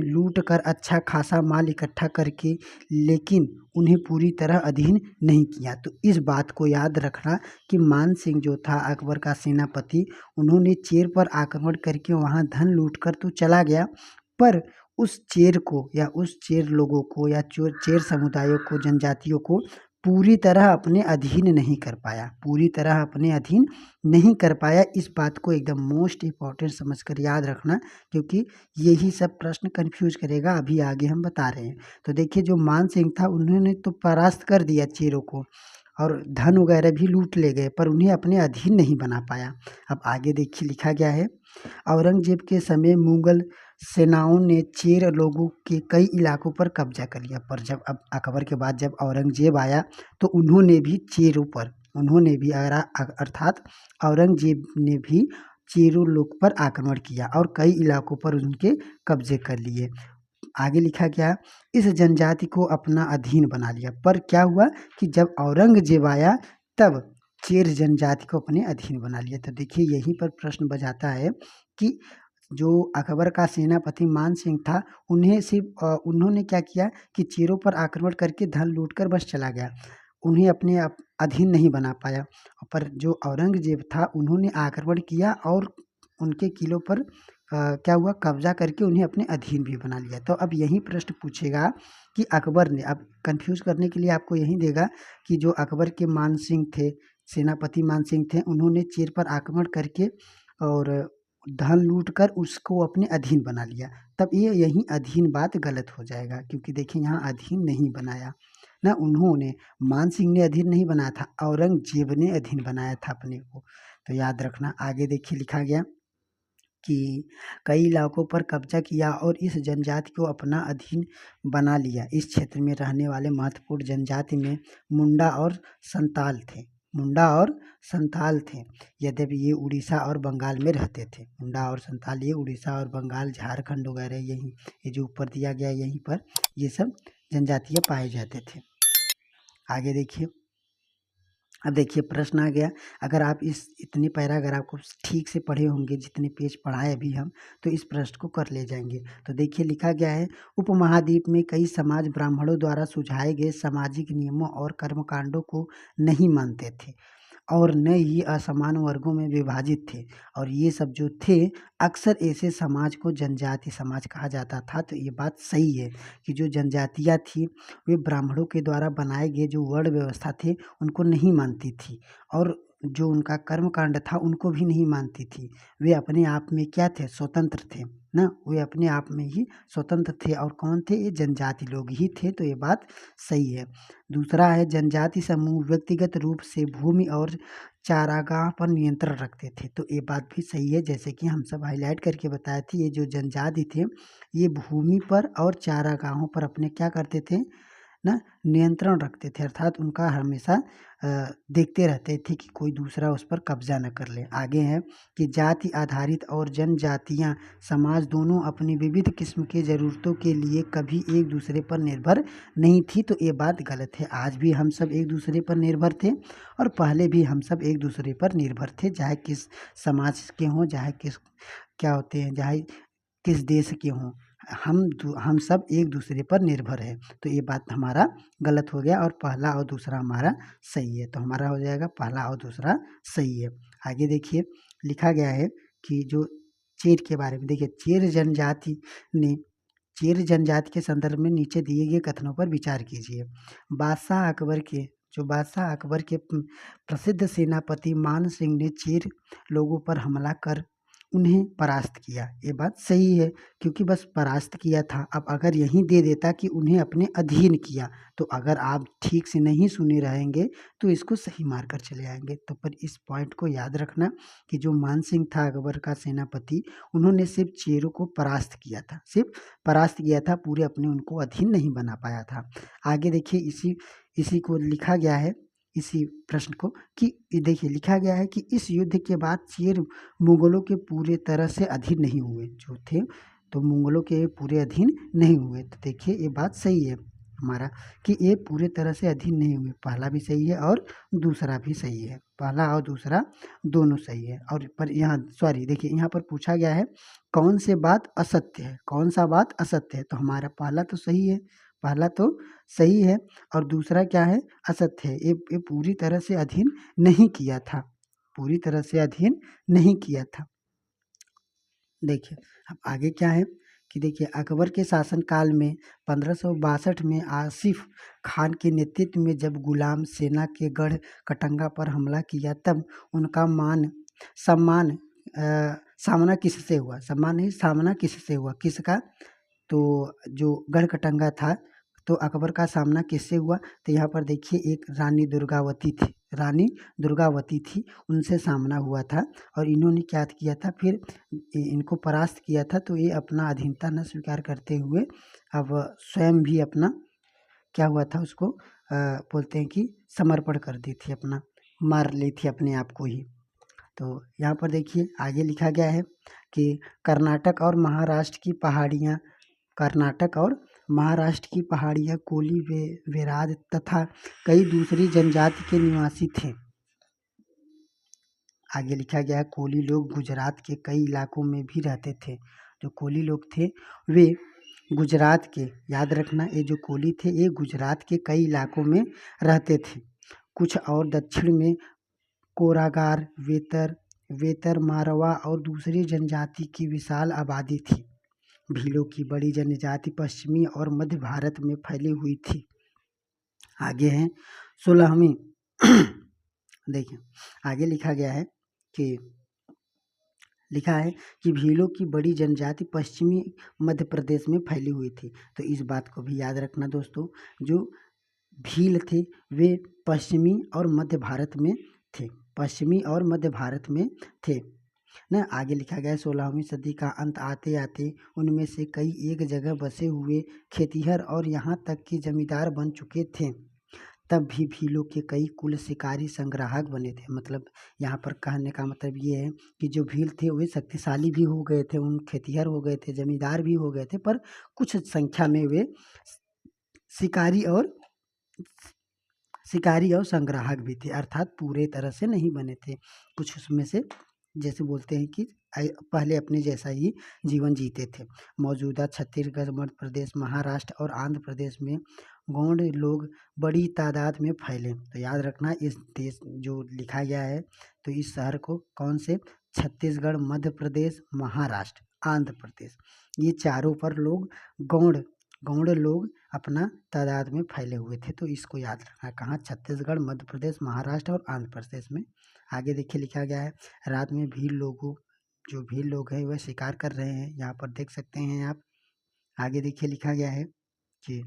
लूट कर अच्छा खासा माल इकट्ठा करके, लेकिन उन्हें पूरी तरह अधीन नहीं किया। तो इस बात को याद रखना कि मान सिंह जो था अकबर का सेनापति, उन्होंने चेर पर आक्रमण करके वहां धन लूट कर तो चला गया, पर उस चेर को या उस चेर लोगों को या चेर समुदायों को, जनजातियों को पूरी तरह अपने अधीन नहीं कर पाया। इस बात को एकदम मोस्ट इम्पॉर्टेंट समझकर याद रखना, क्योंकि यही सब प्रश्न कंफ्यूज करेगा। अभी आगे हम बता रहे हैं। तो देखिए जो मान सिंह था, उन्होंने तो परास्त कर दिया चेरों को और धन वगैरह भी लूट ले गए, पर उन्हें अपने अधीन नहीं बना पाया। अब आगे देखिए लिखा गया है औरंगजेब के समय मुगल सेनाओं ने चेर लोगों के कई इलाकों पर कब्जा कर लिया। पर जब अब अकबर के बाद जब औरंगजेब आया, तो उन्होंने भी अर्थात औरंगजेब ने भी चेरों लोग पर आक्रमण किया और कई इलाकों पर उनके कब्जे कर लिए। आगे लिखा गया इस जनजाति को अपना अधीन बना लिया। पर क्या हुआ कि जब औरंगजेब आया, तब चेर जनजाति को अपने अधीन बना लिया। तो देखिए यहीं पर प्रश्न बजाता है कि जो अकबर का सेनापति मान सिंह था, उन्हें सिर्फ उन्होंने क्या किया कि चेरों पर आक्रमण करके धन लूटकर बस चला गया। उन्हें अपने अधीन नहीं बना पाया। पर जो औरंगजेब था, उन्होंने आक्रमण किया और उनके किलों पर क्या हुआ, कब्जा करके उन्हें अपने अधीन भी बना लिया। तो अब यही प्रश्न पूछेगा कि अकबर ने, अब कंफ्यूज करने के लिए आपको यही देगा कि जो अकबर के मान सिंह थे, सेनापति मान सिंह थे, उन्होंने चेर पर आक्रमण करके और धन लूट कर उसको अपने अधीन बना लिया। तब ये यही अधीन बात गलत हो जाएगा, क्योंकि देखिए यहाँ अधीन नहीं बनाया ना उन्होंने, मान सिंह ने अधीन नहीं बनाया था, औरंगजेब ने अधीन बनाया था अपने को। तो याद रखना। आगे देखिए लिखा गया कि कई इलाकों पर कब्जा किया और इस जनजाति को अपना अधीन बना लिया। इस क्षेत्र में रहने वाले महत्वपूर्ण जनजाति में मुंडा और संताल थे। मुंडा और संताल थे। यद्यपि ये उड़ीसा और बंगाल में रहते थे। मुंडा और संताल ये उड़ीसा और बंगाल, झारखंड वगैरह, यही ये जो ऊपर दिया गया यहीं पर ये सब जनजातियाँ पाए जाते थे। आगे देखिए। अब देखिए प्रश्न आ गया, अगर आप इस इतने पैराग्राफ को ठीक से पढ़े होंगे, जितने पेज पढ़ाए अभी हम, तो इस प्रश्न को कर ले जाएंगे। तो देखिए लिखा गया है, उपमहाद्वीप में कई समाज ब्राह्मणों द्वारा सुझाए गए सामाजिक नियमों और कर्मकांडों को नहीं मानते थे और न ही असमान वर्गों में विभाजित थे, और ये सब जो थे अक्सर ऐसे समाज को जनजाति समाज कहा जाता था। तो ये बात सही है कि जो जनजातियाँ थी वे ब्राह्मणों के द्वारा बनाए गए जो वर्ण व्यवस्था थे उनको नहीं मानती थी, और जो उनका कर्म कांड था उनको भी नहीं मानती थी। वे अपने आप में क्या थे, स्वतंत्र थे ना, वे अपने आप में ही स्वतंत्र थे। और कौन थे, ये जनजाति लोग ही थे। तो ये बात सही है। दूसरा है, जनजाति समूह व्यक्तिगत रूप से भूमि और चारागाह पर नियंत्रण रखते थे। तो ये बात भी सही है, जैसे कि हम सब हाईलाइट करके बताए थे, ये जो जनजाति थे ये भूमि पर और चारागाहों पर अपने क्या करते थे ना, नियंत्रण रखते थे, अर्थात उनका हमेशा देखते रहते थे कि कोई दूसरा उस पर कब्जा न कर ले। आगे है कि जाति आधारित और जनजातियाँ समाज दोनों अपनी विविध किस्म के ज़रूरतों के लिए कभी एक दूसरे पर निर्भर नहीं थी। तो ये बात गलत है। आज भी हम सब एक दूसरे पर निर्भर थे और पहले भी हम सब एक दूसरे पर निर्भर थे, चाहे किस समाज के हों, चाहे किस क्या होते हैं, चाहे किस देश के हों, हम सब एक दूसरे पर निर्भर है। तो ये बात हमारा गलत हो गया और पहला और दूसरा हमारा सही है। तो हमारा हो जाएगा पहला और दूसरा सही है। आगे देखिए लिखा गया है कि जो चेर के बारे में, देखिए चेर जनजाति के संदर्भ में नीचे दिए गए कथनों पर विचार कीजिए। बादशाह अकबर के प्रसिद्ध सेनापति मान सिंह ने चेर लोगों पर हमला कर उन्हें परास्त किया। ये बात सही है, क्योंकि बस परास्त किया था। अब अगर यहीं दे देता कि उन्हें अपने अधीन किया, तो अगर आप ठीक से नहीं सुने रहेंगे तो इसको सही मार कर चले आएंगे। तो पर इस पॉइंट को याद रखना कि जो मान सिंह था अकबर का सेनापति, उन्होंने सिर्फ चेरों को परास्त किया था, सिर्फ परास्त किया था, पूरे अपने उनको अधीन नहीं बना पाया था। आगे देखिए इसी को लिखा गया है, इसी प्रश्न को, कि देखिए लिखा गया है कि इस युद्ध के बाद चेर मुगलों के पूरे तरह से अधीन नहीं हुए, जो थे तो मुगलों के पूरे अधीन नहीं हुए। तो देखिए ये बात सही है हमारा कि ये पूरे तरह से अधीन नहीं हुए। पहला भी सही है और दूसरा भी सही है, पहला और दूसरा दोनों सही है। और पर यहाँ देखिए यहाँ पर पूछा गया है कौन से बात असत्य है, कौन सा बात असत्य है। तो हमारा पहला तो सही है, पहला तो सही है, और दूसरा क्या है, असत्य है। ये पूरी तरह से अधीन नहीं किया था, पूरी तरह से अधीन नहीं किया था। देखिए अब आगे क्या है कि देखिए अकबर के शासनकाल में 1562 में आसिफ खान के नेतृत्व में जब गुलाम सेना के गढ़ कटंगा पर हमला किया, तब उनका सम्मान सामना किससे हुआ, सम्मान नहीं, सामना किससे हुआ, किसका, तो जो गढ़ कटंगा था, तो अकबर का सामना किससे हुआ। तो यहाँ पर देखिए एक रानी दुर्गावती थी, उनसे सामना हुआ था, और इन्होंने क्या किया था, फिर इनको परास्त किया था। तो ये अपना अधीनता न स्वीकार करते हुए अब स्वयं भी अपना क्या हुआ था, उसको बोलते हैं कि समर्पण कर दी थी, अपना मार ली थी अपने आप को ही। तो यहाँ पर देखिए आगे लिखा गया है कि कर्नाटक और महाराष्ट्र की पहाड़ियाँ कोली वेराद तथा कई दूसरी जनजाति के निवासी थे। आगे लिखा गया है कोली लोग गुजरात के कई इलाकों में भी रहते थे। जो कोली लोग थे वे गुजरात के, याद रखना, ये जो कोली थे ये गुजरात के कई इलाकों में रहते थे। कुछ और दक्षिण में कोरागार, वेतर मारवा और दूसरी जनजाति की विशाल आबादी थी। भीलों की बड़ी जनजाति पश्चिमी और मध्य भारत में फैली हुई थी। आगे है 16वीं देखिए आगे लिखा गया है कि भीलों की बड़ी जनजाति पश्चिमी मध्य प्रदेश में फैली हुई थी। तो इस बात को भी याद रखना दोस्तों, जो भील थे वे पश्चिमी और मध्य भारत में थे, पश्चिमी और मध्य भारत में थे ना। आगे लिखा गया 16वीं सदी का अंत आते आते उनमें से कई एक जगह बसे हुए खेतिहर और यहाँ तक कि जमींदार बन चुके थे। तब भी भीलों के कई कुल शिकारी संग्राहक बने थे। मतलब यहाँ पर कहने का मतलब ये है कि जो भील थे वे शक्तिशाली भी हो गए थे, उन खेतिहर हो गए थे, जमींदार भी हो गए थे, पर कुछ संख्या में वे शिकारी और संग्राहक भी थे, अर्थात पूरे तरह से नहीं बने थे। कुछ उसमें से जैसे बोलते हैं कि पहले अपने जैसा ही जीवन जीते थे। मौजूदा छत्तीसगढ़, मध्य प्रदेश, महाराष्ट्र और आंध्र प्रदेश में गौंड लोग बड़ी तादाद में फैले। तो याद रखना इस देश जो लिखा गया है, तो इस शहर को कौन से, छत्तीसगढ़, मध्य प्रदेश, महाराष्ट्र, आंध्र प्रदेश, ये चारों पर लोग गौड़ लोग अपना तादाद में फैले हुए थे। तो इसको याद रखना, कहाँ, छत्तीसगढ़, मध्य प्रदेश, महाराष्ट्र और आंध्र प्रदेश में। आगे देखिए लिखा गया है रात में भील लोग हैं वह शिकार कर रहे हैं, यहाँ पर देख सकते हैं आप। आगे देखिए लिखा गया है कि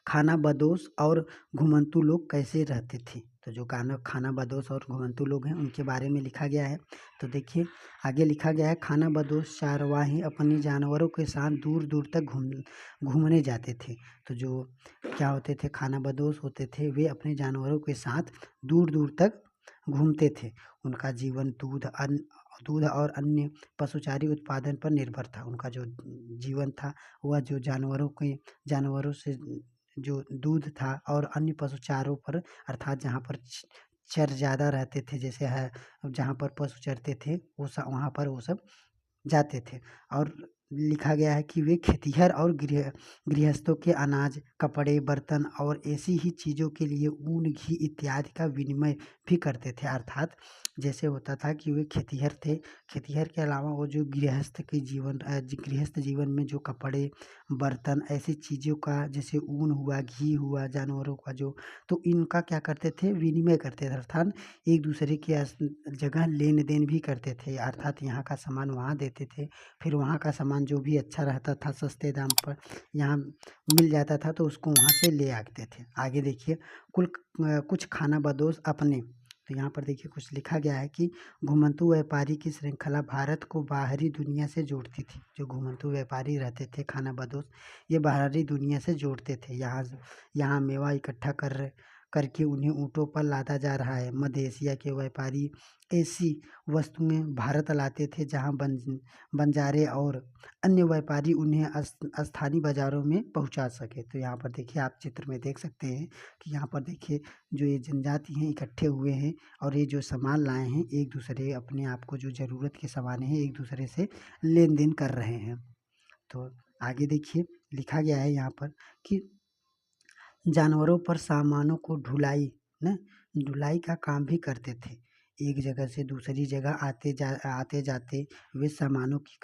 खाना बदोश और घुमंतू लोग कैसे रहते थे। तो जो खाना बदोश और घुमंतू लोग हैं उनके बारे में लिखा गया है। तो देखिए आगे लिखा गया है खाना बदोश चारवाही अपनी जानवरों के साथ दूर दूर तक घूमने जाते थे। तो जो क्या होते थे, खाना बदोश होते थे, वे अपने जानवरों के साथ दूर दूर तक घूमते थे। उनका जीवन दूध और अन्य पशुचारी उत्पादन पर निर्भर था। उनका जो जीवन था वह जो जानवरों से जो दूध था और अन्य पशुचारों पर, अर्थात जहाँ पर चर ज़्यादा रहते थे, जैसे है जहाँ पर पशु चरते थे वहाँ पर वो सब जाते थे। और लिखा गया है कि वे खेतिहर और गृहस्थों के अनाज, कपड़े, बर्तन और ऐसी ही चीज़ों के लिए ऊन, घी इत्यादि का विनिमय भी करते थे। अर्थात जैसे होता था कि वे खेतिहर थे, खेतिहर के अलावा वो जो गृहस्थ जीवन में जो कपड़े, बर्तन, ऐसी चीज़ों का, जैसे ऊन हुआ, घी हुआ, जानवरों का जो, तो इनका क्या करते थे, विनिमय करते थे। अर्थात एक दूसरे के जगह लेन देन भी करते थे। अर्थात यहाँ का सामान वहाँ देते थे, फिर वहाँ का सामान जो भी अच्छा रहता था सस्ते दाम पर यहाँ मिल जाता था तो उसको वहाँ से ले आते थे। आगे देखिए कुछ खाना बदोश अपने, तो यहाँ पर देखिए कुछ लिखा गया है कि घुमंतू व्यापारी की श्रृंखला भारत को बाहरी दुनिया से जोड़ती थी। जो घुमंतू व्यापारी रहते थे खाना बदोश, ये बाहरी दुनिया से जोड़ते थे। यहाँ मेवा इकट्ठा करके उन्हें ऊँटों पर लादा जा रहा है। मध्य एशिया के व्यापारी ऐसी वस्तुएं भारत लाते थे जहां बंजारे और अन्य व्यापारी उन्हें स्थानीय बाजारों में पहुंचा सके। तो यहाँ पर देखिए आप चित्र में देख सकते हैं कि यहाँ पर देखिए जो ये जनजाति हैं इकट्ठे हुए हैं और ये जो सामान लाए हैं एक दूसरे, अपने आप को जो ज़रूरत के सामान हैं एक दूसरे से लेन देन कर रहे हैं। तो आगे देखिए लिखा गया है यहाँ पर कि जानवरों पर सामानों को ढुलाई का काम भी करते थे। एक जगह से दूसरी जगह आते जाते वे सामानों की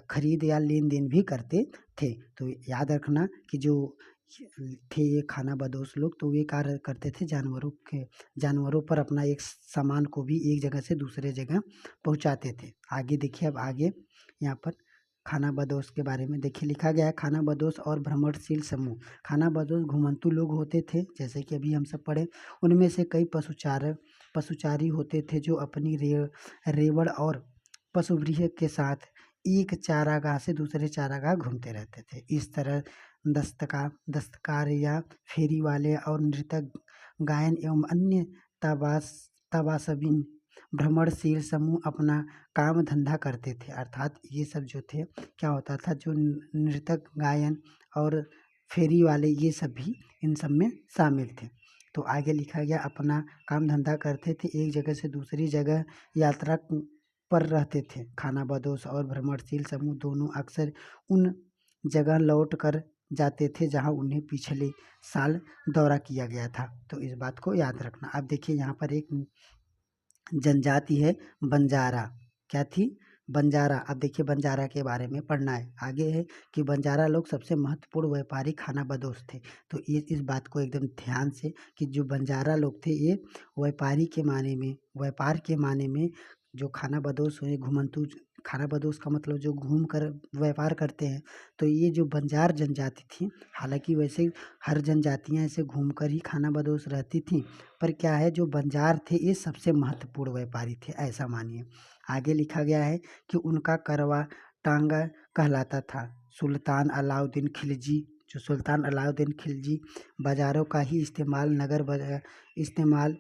खरीद या लेन देन भी करते थे। तो याद रखना कि जो थे ये खाना बदोश लोग, तो वे कार्य करते थे जानवरों पर अपना एक सामान को भी एक जगह से दूसरे जगह पहुंचाते थे। आगे देखिए, अब आगे यहाँ पर खाना बदोश के बारे में देखिए लिखा गया है खाना बदोश और भ्रमणशील समूह। खाना बदोश घुमंतू लोग होते थे, जैसे कि अभी हम सब पढ़े। उनमें से कई पशुचारी होते थे जो अपनी रेवड़ और पशुगृह के साथ एक चारागाह से दूसरे चारागाह घूमते रहते थे। इस तरह दस्तकार या फेरी वाले और नृतक, गायन एवं अन्य तबासबिन भ्रमणशील समूह अपना काम धंधा करते थे। अर्थात ये सब जो थे क्या होता था, जो नृतक, गायन और फेरी वाले ये सब भी इन सब में शामिल थे। तो आगे लिखा गया अपना काम धंधा करते थे, एक जगह से दूसरी जगह यात्रा पर रहते थे। खानाबदोश और भ्रमणशील समूह दोनों अक्सर उन जगह लौट कर जाते थे जहां उन्हें पिछले साल दौरा किया गया था। तो इस बात को याद रखना। अब देखिए यहाँ पर एक जनजाति है बंजारा। क्या थी? बंजारा। अब देखिए बंजारा के बारे में पढ़ना है। आगे है कि बंजारा लोग सबसे महत्वपूर्ण व्यापारी खानाबदोश थे। तो ये इस बात को एकदम ध्यान से कि जो बंजारा लोग थे ये व्यापारी के माने में, व्यापार के माने में जो खानाबदोश हुए घुमंतू, खानाबदोश का मतलब जो घूम कर व्यापार करते हैं। तो ये जो बंजार जनजाति थी, हालांकि वैसे हर जनजातियां ऐसे घूमकर ही खानाबदोश रहती थी, पर क्या है जो बंजार थे ये सबसे महत्वपूर्ण व्यापारी थे, ऐसा मानिए। आगे लिखा गया है कि उनका करवा टांगा कहलाता था। सुल्तान अलाउद्दीन खिलजी, जो सुल्तान अलाउद्दीन खिलजी बाजारों का ही इस्तेमाल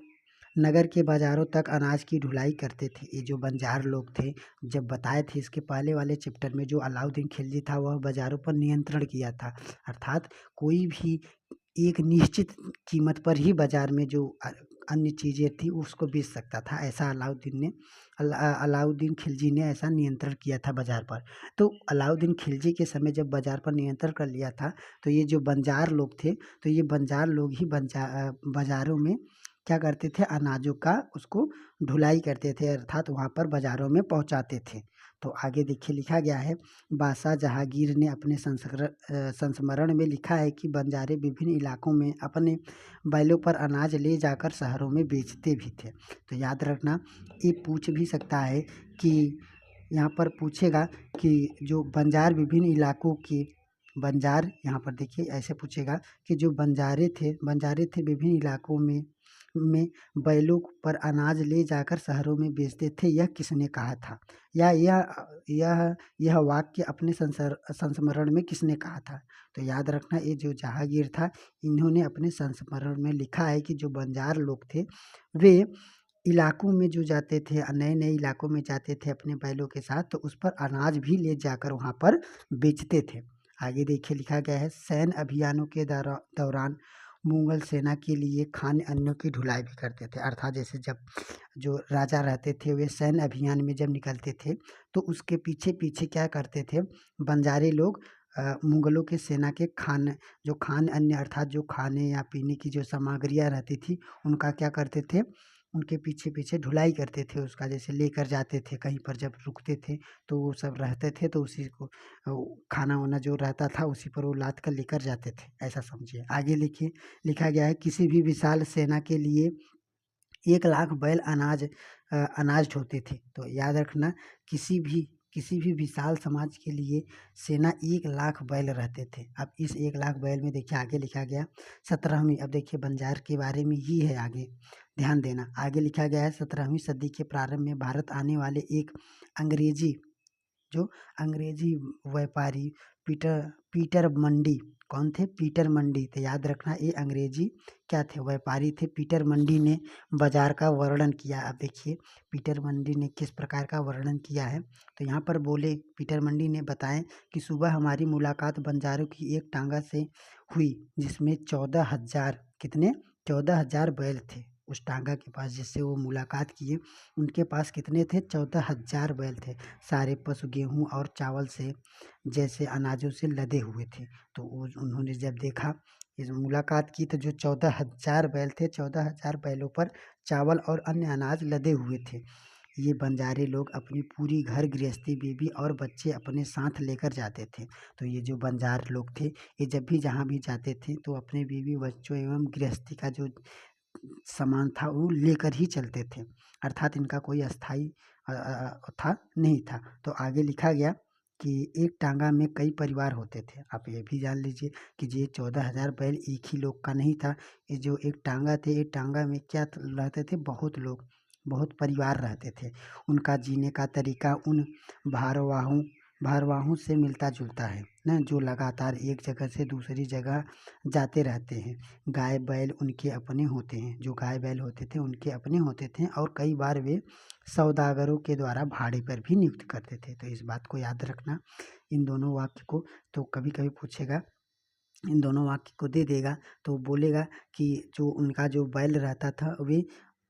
नगर के बाजारों तक अनाज की ढुलाई करते थे। ये जो बंजार लोग थे, जब बताए थे इसके पहले वाले चैप्टर में, जो अलाउद्दीन खिलजी था वह बाजारों पर नियंत्रण किया था, अर्थात कोई भी एक निश्चित कीमत पर ही बाजार में जो अन्य चीज़ें थी उसको बेच सकता था। ऐसा अलाउद्दीन खिलजी ने ऐसा नियंत्रण किया था बाजार पर। तो अलाउद्दीन खिलजी के समय जब बाजार पर नियंत्रण कर लिया था, तो ये जो बंजार लोग थे, तो ये बंजार लोग ही बाजारों में क्या करते थे, अनाजों का उसको ढुलाई करते थे, अर्थात वहाँ पर बाजारों में पहुँचाते थे। तो आगे देखिए लिखा गया है, बादशाह जहांगीर ने अपने संस्मरण में लिखा है कि बंजारे विभिन्न इलाकों में अपने बैलों पर अनाज ले जाकर शहरों में बेचते भी थे। तो याद रखना, ये पूछ भी सकता है कि यहाँ पर पूछेगा कि जो बंजार विभिन्न इलाकों के बंजार, यहाँ पर देखिए ऐसे पूछेगा कि जो बंजारे थे विभिन्न इलाकों में बैलों पर अनाज ले जाकर शहरों में बेचते थे, यह किसने कहा था? या यह वाक्य अपने संस्मरण में किसने कहा था? तो याद रखना, ये जो जहांगीर था, इन्होंने अपने संस्मरण में लिखा है कि जो बंजार लोग थे वे इलाकों में जो जाते थे, नए नए इलाकों में जाते थे अपने बैलों के साथ, तो उस पर अनाज भी ले जाकर वहाँ पर बेचते थे। आगे देखिए लिखा गया है, सैन्य अभियानों के दौरान मुगल सेना के लिए खाद्य अन्नों की ढुलाई भी करते थे। अर्थात जैसे जब जो राजा रहते थे वे सैन्य अभियान में जब निकलते थे, तो उसके पीछे पीछे क्या करते थे, बंजारे लोग मुगलों के सेना के जो खाद्य अन्य, अर्थात जो खाने या पीने की जो सामग्रियाँ रहती थी, उनका क्या करते थे, उनके पीछे पीछे ढुलाई करते थे उसका, जैसे लेकर जाते थे कहीं पर, जब रुकते थे तो वो सब रहते थे, तो उसी को खाना वाना जो रहता था उसी पर वो लाद कर लेकर जाते थे, ऐसा समझिए। आगे लिखिए, लिखा गया है, किसी भी विशाल सेना के लिए 1 लाख बैल अनाज ढोते थे। तो याद रखना, किसी भी विशाल समाज के लिए सेना 1 लाख बैल रहते थे। अब इस 1 लाख बैल में देखिए आगे लिखा गया 17वीं, अब देखिए बंजार के बारे में ही है आगे, ध्यान देना। आगे लिखा गया है, 17वीं सदी के प्रारंभ में भारत आने वाले एक अंग्रेजी व्यापारी पीटर मंडी, कौन थे? पीटर मंडी। तो याद रखना, ये अंग्रेजी क्या थे? व्यापारी थे। पीटर मंडी ने बाजार का वर्णन किया। अब देखिए पीटर मंडी ने किस प्रकार का वर्णन किया है। तो यहाँ पर बोले, पीटर मंडी ने बताएं कि सुबह हमारी मुलाकात बंजारों की एक टांगा से हुई जिसमें 14,000, कितने? 14,000 बैल थे। उस टांगा के पास जिससे वो मुलाकात किए, उनके पास कितने थे? 14,000 बैल थे। सारे पशु गेहूँ और चावल से जैसे अनाजों से लदे हुए थे। तो उन्होंने जब देखा, इस मुलाकात की, तो जो 14,000 बैल थे, 14,000 बैलों पर चावल और अन्य अनाज लदे हुए थे। ये बंजारे लोग अपनी पूरी घर गृहस्थी, बीवी और बच्चे अपने साथ लेकर जाते थे। तो ये जो बंजार लोग थे, ये जब भी जहाँ भी जाते थे तो अपने बीवी बच्चों एवं गृहस्थी का जो सामान था वो लेकर ही चलते थे, अर्थात इनका कोई अस्थाई था नहीं था। तो आगे लिखा गया कि एक टांगा में कई परिवार होते थे। आप ये भी जान लीजिए कि ये 14,000 बैल एक ही लोग का नहीं था। ये जो एक टांगा थे, एक टांगा में क्या रहते थे? बहुत लोग, बहुत परिवार रहते थे। उनका जीने का तरीका उन भारवाहों से मिलता जुलता है ना, जो लगातार एक जगह से दूसरी जगह जाते रहते हैं। गाय बैल उनके अपने होते हैं, जो गाय बैल होते थे उनके अपने होते थे, और कई बार वे सौदागरों के द्वारा भाड़े पर भी नियुक्त करते थे। तो इस बात को याद रखना, इन दोनों वाक्य को। तो कभी कभी पूछेगा इन दोनों वाक्य को दे देगा तो बोलेगा कि जो उनका जो बैल रहता था वे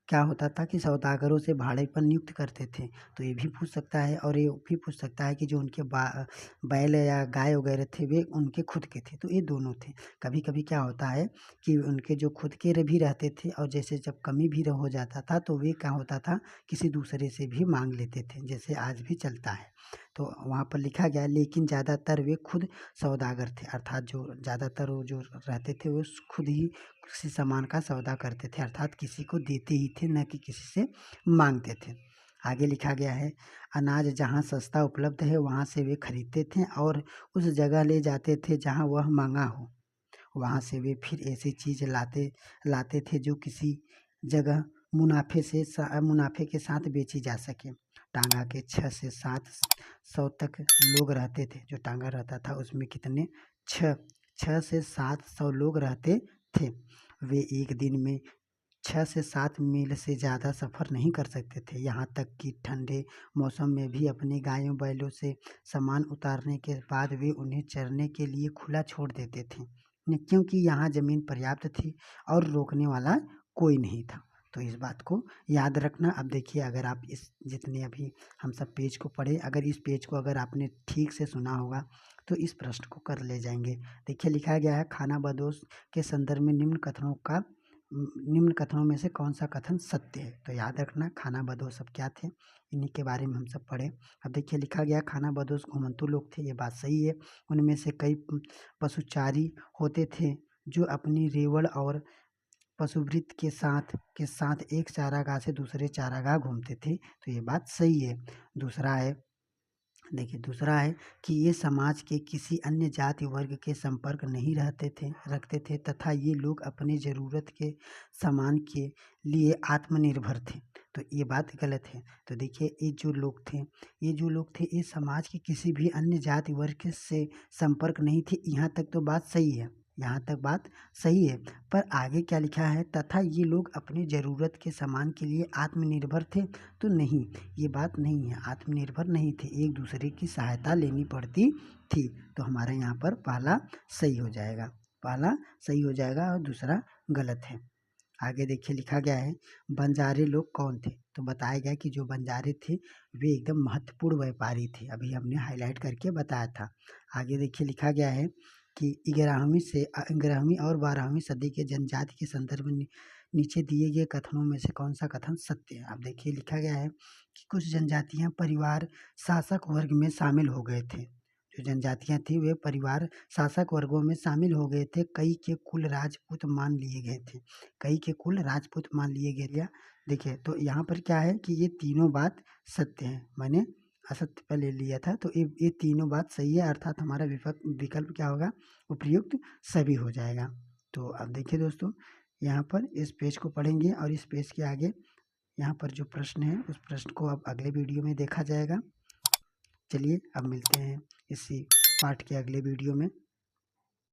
क्या होता था कि सौदागरों से भाड़े पर नियुक्त करते थे। तो ये भी पूछ सकता है और ये भी पूछ सकता है कि जो उनके बैल या गाय वगैरह थे वे उनके खुद के थे। तो ये दोनों थे। कभी कभी क्या होता है कि उनके जो खुद के भी रहते थे और जैसे जब कमी भी हो जाता था तो वे क्या होता था किसी दूसरे से भी मांग लेते थे, जैसे आज भी चलता है। तो वहाँ पर लिखा गया लेकिन ज़्यादातर वे खुद सौदागर थे, अर्थात जो ज़्यादातर वो जो रहते थे वो खुद ही किसी सामान का सौदा करते थे, अर्थात किसी को देते ही थे, न कि किसी से मांगते थे। आगे लिखा गया है अनाज जहाँ सस्ता उपलब्ध है वहाँ से वे खरीदते थे और उस जगह ले जाते थे जहाँ वह महंगा हो। वहाँ से वे फिर ऐसी चीज़ लाते लाते थे जो किसी जगह मुनाफे के साथ बेची जा सके। टांगा के 6 से 7 सौ तक लोग रहते थे। जो टांगा रहता था उसमें कितने 6 से 7 सौ लोग रहते थे। वे एक दिन में 6 से 7 मील से ज़्यादा सफ़र नहीं कर सकते थे। यहाँ तक कि ठंडे मौसम में भी अपने गायों बैलों से सामान उतारने के बाद वे उन्हें चरने के लिए खुला छोड़ देते थे, क्योंकि यहाँ ज़मीन पर्याप्त थी और रोकने वाला कोई नहीं था। तो इस बात को याद रखना। अब देखिए अगर आप इस जितने अभी हम सब पेज को पढ़े, अगर इस पेज को अगर आपने ठीक से सुना होगा तो इस प्रश्न को कर ले जाएंगे। देखिए लिखा गया है खानाबदोश के संदर्भ में निम्न कथनों में से कौन सा कथन सत्य है। तो याद रखना खानाबदोश सब क्या थे, इन्हीं के बारे में हम सब पढ़े। अब देखिए लिखा गया खानाबदोश घुमंतु लोग थे, ये बात सही है। उनमें से कई पशुचारी होते थे जो अपनी रेवड़ और पशुवृत्त के साथ एक चारागाह से दूसरे चारागाह घूमते थे। तो ये बात सही है। दूसरा है कि ये समाज के किसी अन्य जाति वर्ग के संपर्क नहीं रखते थे तथा ये लोग अपने ज़रूरत के सामान के लिए आत्मनिर्भर थे। तो ये बात गलत है। तो देखिए ये जो लोग थे ये समाज के किसी भी अन्य जाति वर्ग से संपर्क नहीं थे। यहाँ तक तो बात सही है, यहाँ तक बात सही है। पर आगे क्या लिखा है तथा ये लोग अपनी ज़रूरत के सामान के लिए आत्मनिर्भर थे। तो नहीं, ये बात नहीं है, आत्मनिर्भर नहीं थे, एक दूसरे की सहायता लेनी पड़ती थी। तो हमारा यहाँ पर पहला सही हो जाएगा और दूसरा गलत है। आगे देखिए लिखा गया है बंजारे लोग कौन थे। तो बताया गया कि जो बंजारे थे वे एकदम महत्वपूर्ण व्यापारी थे, अभी हमने हाईलाइट करके बताया था। आगे देखिए लिखा गया है कि 11वीं और 12वीं सदी के जनजाति के संदर्भ में नीचे दिए गए कथनों में से कौन सा कथन सत्य है। अब देखिए लिखा गया है कि कुछ जनजातियां परिवार शासक वर्ग में शामिल हो गए थे। जो जनजातियां थी वे परिवार शासक वर्गों में शामिल हो गए थे। कई के कुल राजपूत मान लिए गए। देखिए तो यहाँ पर क्या है कि ये तीनों बात सत्य है, मैंने असत्य पर ले लिया था। तो ये तीनों बात सही है, अर्थात हमारा विकल्प क्या होगा, उपयुक्त सभी हो जाएगा। तो अब देखिए दोस्तों यहाँ पर इस पेज को पढ़ेंगे और इस पेज के आगे यहाँ पर जो प्रश्न है उस प्रश्न को अब अगले वीडियो में देखा जाएगा। चलिए अब मिलते हैं इसी पाठ के अगले वीडियो में।